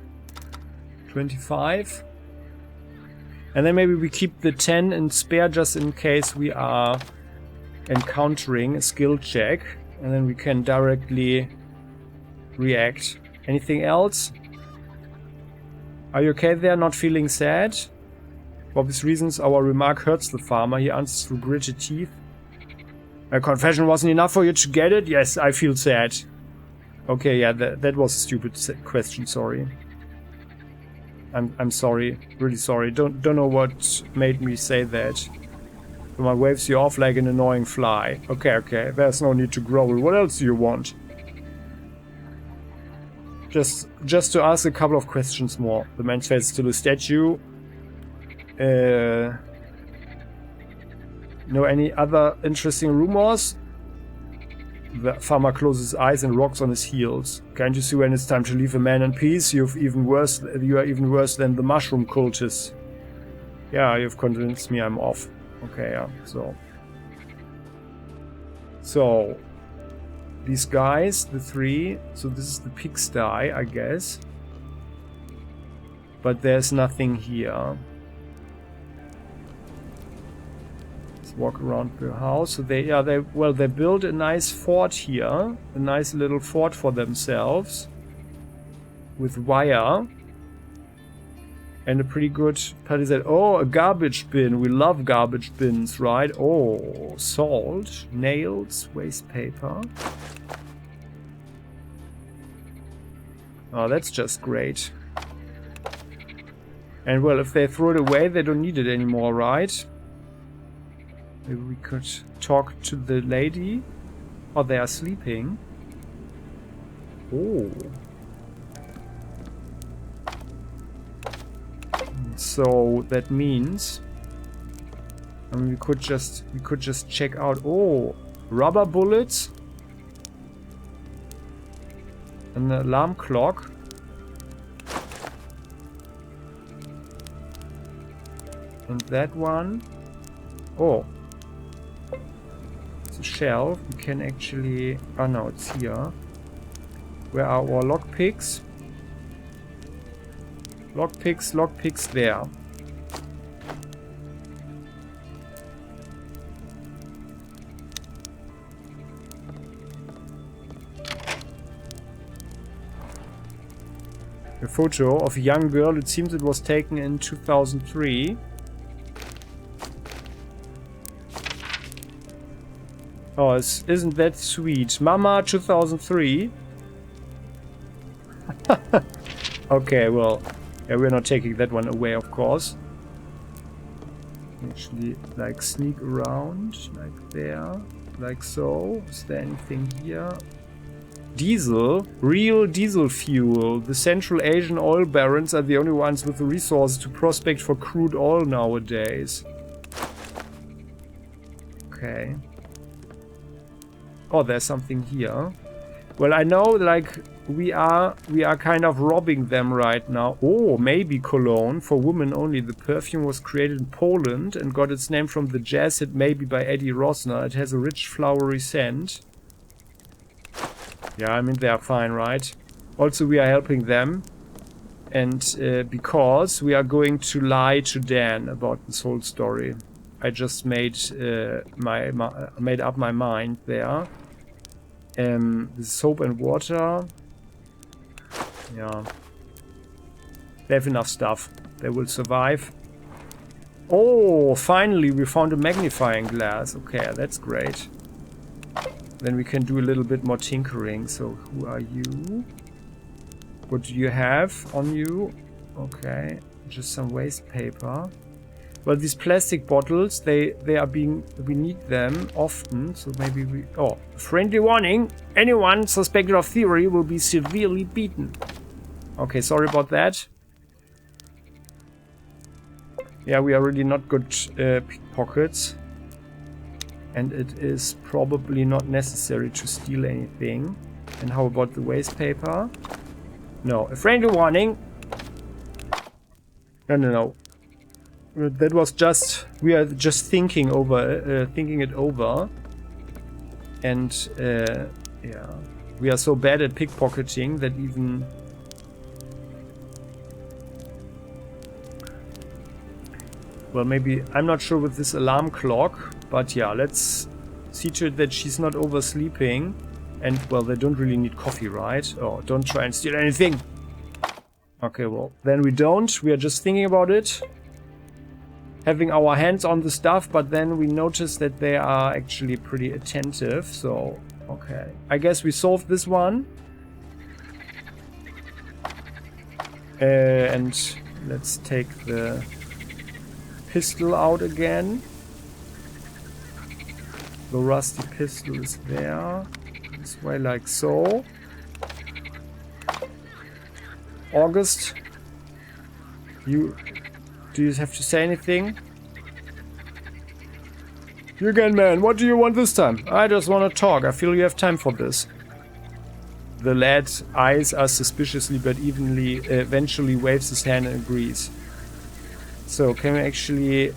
25. And then maybe we keep the 10 and spare just in case we are encountering a skill check. And then we can directly react. Anything else? Are you okay there? Not feeling sad? For obvious reasons, our remark hurts the farmer. He answers through gritted teeth. My confession wasn't enough for you to get it? Yes, I feel sad. Okay, yeah, that was a stupid question, sorry. I'm sorry, really sorry. Don't know what made me say that. Someone waves you off like an annoying fly. Okay, there's no need to growl. What else do you want? Just to ask a couple of questions more. The man's face is still a statue. Know any other interesting rumors? The farmer closes his eyes and rocks on his heels. Can't you see when it's time to leave a man in peace? You are even worse than the mushroom cultists. Yeah, you've convinced me I'm off. Okay, yeah, so these guys, the 3, so this is the pigsty, I guess. But there's nothing here. Walk around the house. So they built a nice fort here, a nice little fort for themselves with wire and a pretty good palisade. Oh, a garbage bin. We love garbage bins, right? Oh, salt, nails, waste paper. Oh, that's just great. And well, if they throw it away, they don't need it anymore, right? Maybe we could talk to the lady. Oh, they are sleeping. Oh. So that means, I mean, we could just check out. Oh, rubber bullets. An alarm clock. And that one. Oh. Shelf, we can actually, oh no, it's here. Where are our lockpicks? Lockpicks there. A photo of a young girl, it seems it was taken in 2003. Oh, isn't that sweet? Mama 2003? Okay, well, yeah, we're not taking that one away, of course. Actually, like, sneak around, like there, like so. Is there anything here? Diesel? Real diesel fuel. The Central Asian oil barons are the only ones with the resources to prospect for crude oil nowadays. Okay. Oh, there's something here. Well, I know, like, we are kind of robbing them right now. Oh, maybe cologne for women only. The perfume was created in Poland and got its name from the jazz hit Maybe by Eddie Rosner. It has a rich flowery scent. Yeah, I mean, they are fine, right? Also, we are helping them. And because we are going to lie to Dan about this whole story. I just made made up my mind there. This soap and water. Yeah. They have enough stuff. They will survive. Oh, finally we found a magnifying glass. Okay, that's great. Then we can do a little bit more tinkering. So, who are you? What do you have on you? Okay, just some waste paper. Well, these plastic bottles, they are being... We need them often, so maybe we... Oh, friendly warning! Anyone suspected of thievery will be severely beaten. Okay, sorry about that. Yeah, we are really not good pickpockets. And it is probably not necessary to steal anything. And how about the waste paper? No, a friendly warning! No. That was just... We are just thinking it over. And, yeah. We are so bad at pickpocketing that even... Well, maybe... I'm not sure with this alarm clock. But yeah, let's see to it that she's not oversleeping. And, well, they don't really need coffee, right? Oh, don't try and steal anything! Okay, well, then we don't. We are just thinking about it. Having our hands on the stuff, but then we notice that they are actually pretty attentive, so okay. I guess we solved this one. And let's take the pistol out again. The rusty pistol is there. This way, like so. August, do you have to say anything? You again, man. What do you want this time? I just want to talk. I feel you have time for this. The lad's eyes are suspiciously but eventually waves his hand and agrees. So, can we actually...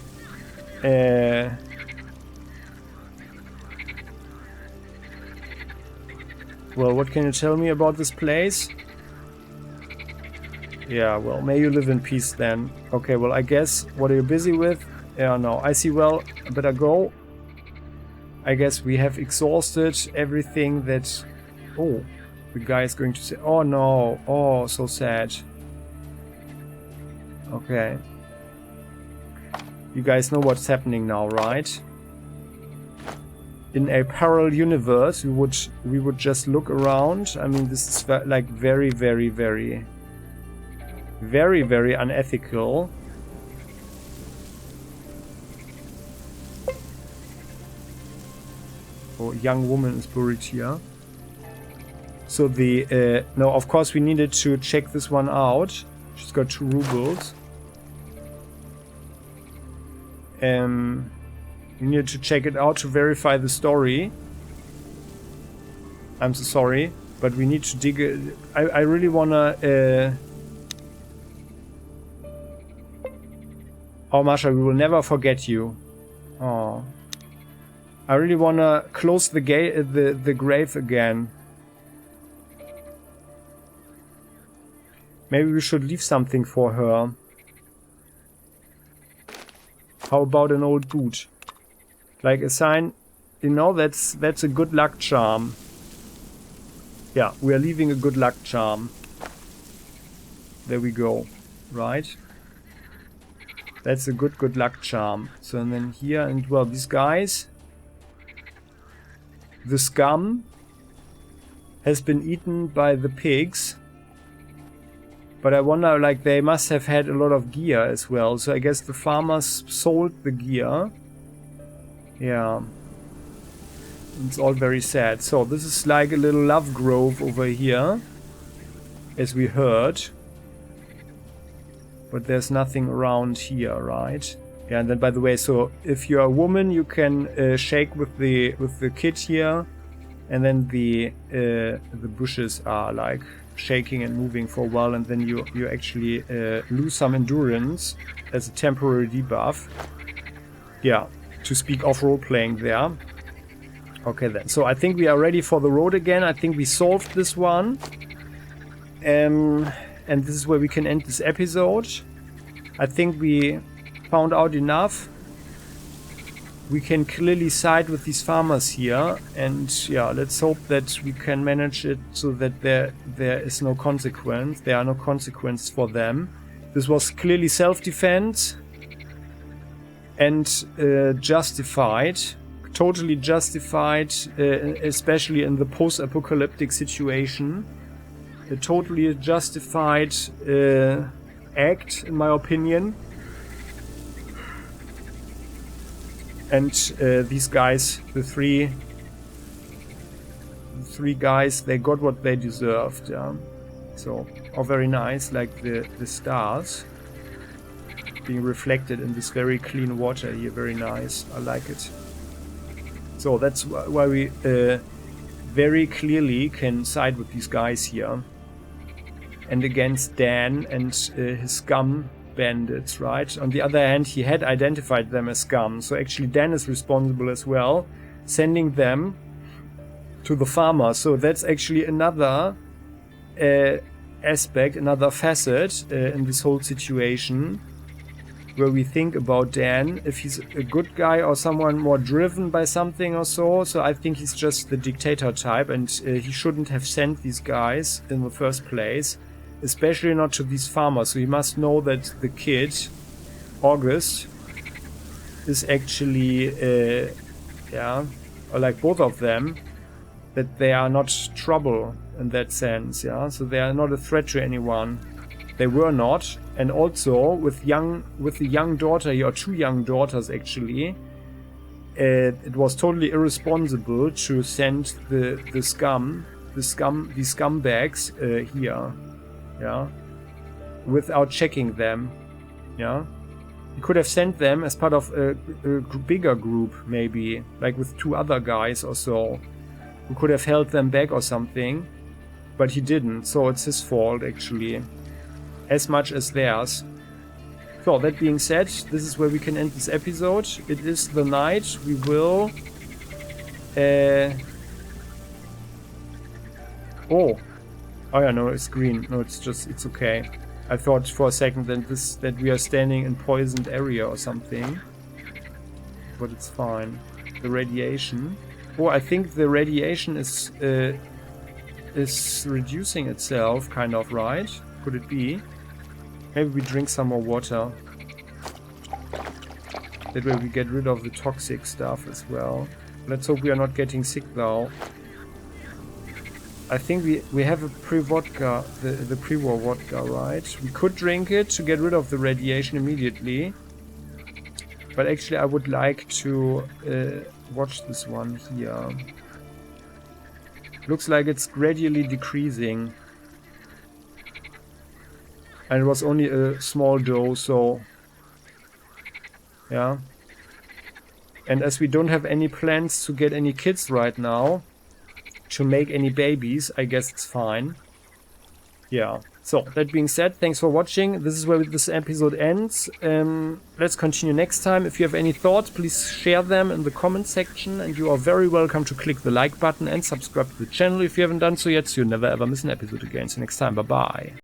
Well, what can you tell me about this place? Yeah, well, may you live in peace then. Okay, well, I guess, what are you busy with? Yeah, no, I see, well, I better go. I guess we have exhausted everything that... Oh, the guy is going to say... Oh, no. Oh, so sad. Okay. You guys know what's happening now, right? In a parallel universe, we would just look around. I mean, this is like very, very, very... Very, very unethical. Oh, young woman is buried here. So the... no, of course we needed to check this one out. She's got 2 rubles. We needed to check it out to verify the story. I'm so sorry. But we need to dig it. I really wanna... Oh, Masha, we will never forget you. Oh. I really wanna close the grave again. Maybe we should leave something for her. How about an old boot? Like a sign, you know, that's a good luck charm. Yeah, we are leaving a good luck charm. There we go. Right? That's a good luck charm. So and then here, and well, these guys, the scum has been eaten by the pigs. But I wonder, like, they must have had a lot of gear as well. So I guess the farmers sold the gear. Yeah. It's all very sad. So this is like a little love grove over here, as we heard. But there's nothing around here, right? Yeah, and then by the way, so if you're a woman, you can shake with the kid here, and then the bushes are like shaking and moving for a while, and then you actually lose some endurance as a temporary debuff. Yeah, to speak of role-playing there. Okay then, so I think we are ready for the road again. I think we solved this one. And this is where we can end this episode. I think we found out enough. We can clearly side with these farmers here, and yeah, let's hope that we can manage it so that there is no consequence. There are no consequences for them. This was clearly self-defense and justified, totally justified, especially in the post-apocalyptic situation. A totally justified act, in my opinion. And these guys, the three guys, they got what they deserved. Yeah? So, very nice, like the stars being reflected in this very clean water here. Very nice, I like it. So that's why we very clearly can side with these guys here. And against Dan and his scum bandits, right? On the other hand, he had identified them as scum, so actually Dan is responsible as well, sending them to the farmer. So that's actually another aspect, another facet in this whole situation, where we think about Dan, if he's a good guy or someone more driven by something or so. So I think he's just the dictator type, and he shouldn't have sent these guys in the first place. Especially not to these farmers. So you must know that the kid, August, is actually, or like both of them, that they are not trouble in that sense, yeah. So they are not a threat to anyone. They were not, and also with the young daughter, or two young daughters actually, it was totally irresponsible to send these scumbags here. Yeah, without checking them. Yeah, you could have sent them as part of a bigger group, maybe, like with two other guys or so. You could have held them back or something, but he didn't. So it's his fault actually, as much as theirs. So that being said, this is where we can end this episode. It is the night. We will. Oh yeah, no, it's green. No, it's okay. I thought for a second that we are standing in poisoned area or something. But it's fine. The radiation. Oh, I think the radiation is reducing itself, kind of, right? Could it be? Maybe we drink some more water. That way we get rid of the toxic stuff as well. Let's hope we are not getting sick though. I think we have a pre-vodka, the pre-war vodka, right? We could drink it to get rid of the radiation immediately. But actually I would like to watch this one here. Looks like it's gradually decreasing. And it was only a small dose, so... yeah. And as we don't have any plans to get any kids right now, to make any babies, I guess it's fine. Yeah. So, that being said, thanks for watching. This is where this episode ends. Let's continue next time. If you have any thoughts, please share them in the comment section. And you are very welcome to click the like button and subscribe to the channel if you haven't done so yet, so you'll never ever miss an episode again. So next time, bye-bye.